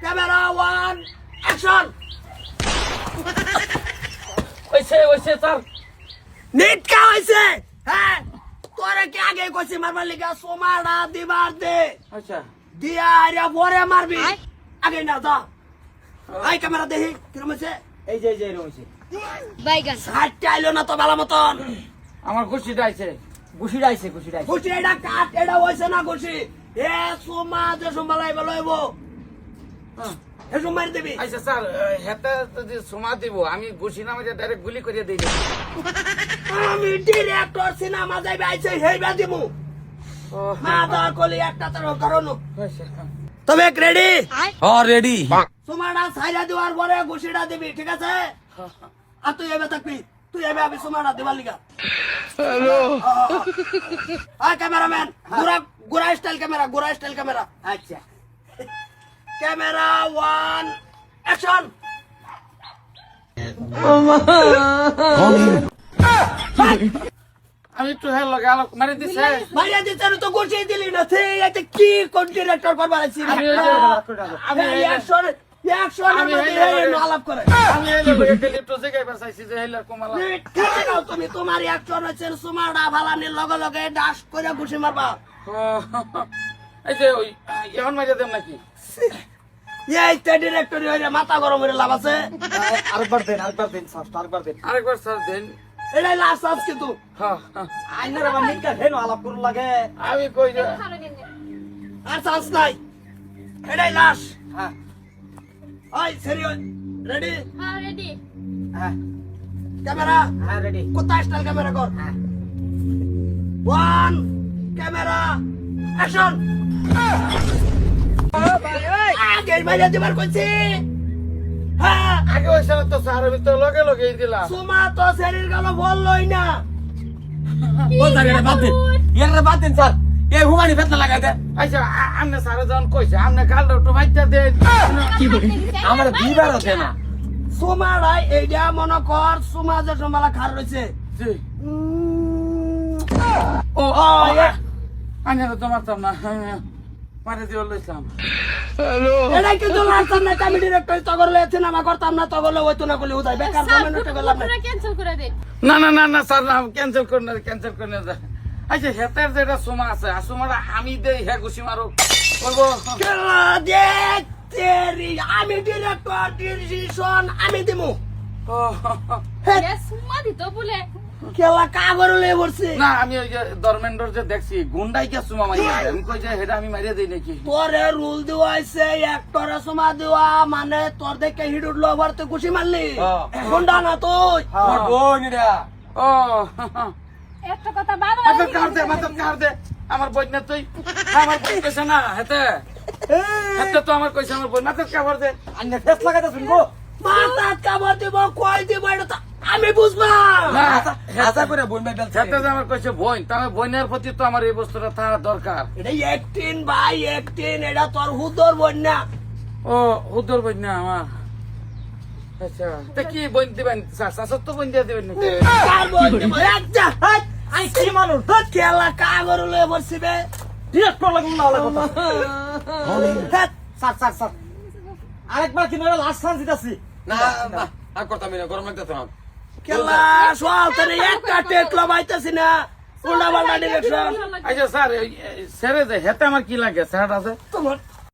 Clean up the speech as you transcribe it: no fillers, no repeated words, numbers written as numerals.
Camera one action. ওইছে sir. নিট কা হইছে? হ্যাঁ তোরে কি আগে কইছি মারবার লিগা সোমাড়া দিবার দে। আচ্ছা দিয়া আরে পরে মারবি আগে না যা। আই ক্যামেরা দেখি কিরম হইছে। এই যে এরকম হইছে। বাইগান সাইডটা আইলো না তো ভালো মতন। আমার ঘুষিটা আইছে। খুশি এটা কাট এটা হইছে না খুশি। এ সোমা যে সোমালাই বলো এবো এ সোমাই দিবি। আচ্ছা স্যার হেতে যদি সমা দিব আমি ঘুষি না মাঝে ডাইরেক্ট গুলি করে দেই। আমি ডিরেক্টর সিনেমা যাইবে আইছে হেইবা দিমু। মাদা কলি একটা তোর করনো। তবে রেডি? রেডি। সোমাটা ছাইরা দেওয়ার পরে ঘুষিটা দিবি ঠিক আছে? আর তুই এবে থাকবি তুই এবে আমি সোমাটা দিবার লিগা। হ্যালো আয় ক্যামেরাম্যান গুড়া স্টাইল ক্যামেরা। আচ্ছা ক্যামেরা ওয়ান অ্যাকশন। আমি একটু হ্যাঁ লগে আলোক মারি দিছে। মারিয়া দিতে তো ঘুষি দিলি না তুই এতে কি কোন ডিরেক্টর করবার আছিস? আমি আলাপ করে আমি এই লগে ক্লিপটো জায়গায় চাইছি যে হেলার কমালা। তুমি তোমার অ্যাকশন হচ্ছে সুমাড়া ভালানির লগে লগে ডাস করে ঘুষি মারবা। এই যে ওই এখন মারিয়া দেব নাকি? এই তে ডিরেক্টরি হইরে মাথা গরম হইরে লাভ আছে। আরেকবার স্যার দেন। এটাই লাস্ট আজ কিন্তু আইনার আমার নিকা হেন আলাপ করুন লাগে। আমি কই যে আর চান্স নাই এটাই লাস্ট। হ্যাঁ ওই সেরিও রেডি? হ্যাঁ রেডি হ্যাঁ ক্যামেরা হ্যাঁ রেডি। কোথা স্টাইল ক্যামেরা কর। One camera action. আগে মারিয়া দিবার কইছি। হ্যাঁ আগে ওই স্যার তো স্যার আমি তো লগে লগে দিলাম। সুমা তো শরীর গেল বললই না। ও স্যার এটা বাদ দেন স্যার। এই হুমানি ফেতনা লাগাই দে। আচ্ছা আমনে স্যার যখন কইছে আমনে কাল একটু মাইটা দে। কি বলি আমার বিবার আছে না। সুমারাই এইটা মনে কর সুমা যে সুমালা খার রয়েছে। জি ও আইনার তো মারতাম না মারে দিয়ে লইছিলাম। এটাই কিন্তু লাস্ট না আমি ডিরেক্টর তগরলে সিনেমা করতাম না তগরলে হইতো না বলে উদাই বেকার কমেন্ট করলাম না। ক্যান্সেল করে দেন। না স্যার না ক্যান্সেল করে না আচ্ছা হেতের যেটা সোমা আছে আর সোমাটা আমি দেই হে ঘুষি মারো বলবো। কেলা দে তেরি আমি ডিরেক্টর ডিসিশন আমি দিমু। সুমা দিত বলে কেলা কাগরলে বলছি না আমি ওই যে ধর্মেন্দ্র যে দেখছি গুন্ডাই কে সুমা মারি আমি কই যে হেটা আমি মারিয়া দেই নাকি। তোরে রুল দেওয়া হইছে একটরে সুমা দেওয়া মানে তোর দেখে হিট উঠলো আবার তুই খুশি মারলি গুন্ডা না তুই। আমার বোন এটা ও একটা কথা বাবা মাথা কার দে আমার বোন না তুই আমার বোন কইছে না হেতে হেতে তো আমার কইছে আমার বোন মাথা কাবার দে আন্নে ফেস লাগাইতা শুনবো মাথা কাবার দিব কই দিব এটা তো আমি বুঝবা না হাসা করে বোন ভাই বেলছে হেতে যে আমার কইছে বোন তার বোনের প্রতি তো আমার এই বস্তুটা থাকা দরকার। এটা 18 বাই 18 এটা তোর হুদর বোন না। ও হুদর বোন না আমার আচ্ছা তে কি বোন দিবেন শাসত তো বোন দিয়ে দিবেন নাকি? কার বোন দিব একটা আই কি মানুষ তো কেলা কাগরলে বসিবে ডিরেক্টর লাগুন না কথা স্যার আরেকবার কিনারে লাস্ট চান্স দিতাছি। না আর করতাম না গরম লাগতেছে না। কেলা সোয়াল তরে একটা টেকলো বাইতাছি না উল্টা পাল্টা ডিরেকশন। আচ্ছা স্যার স্যারে যে হেতে আমার কি লাগে স্যার আছে তোমার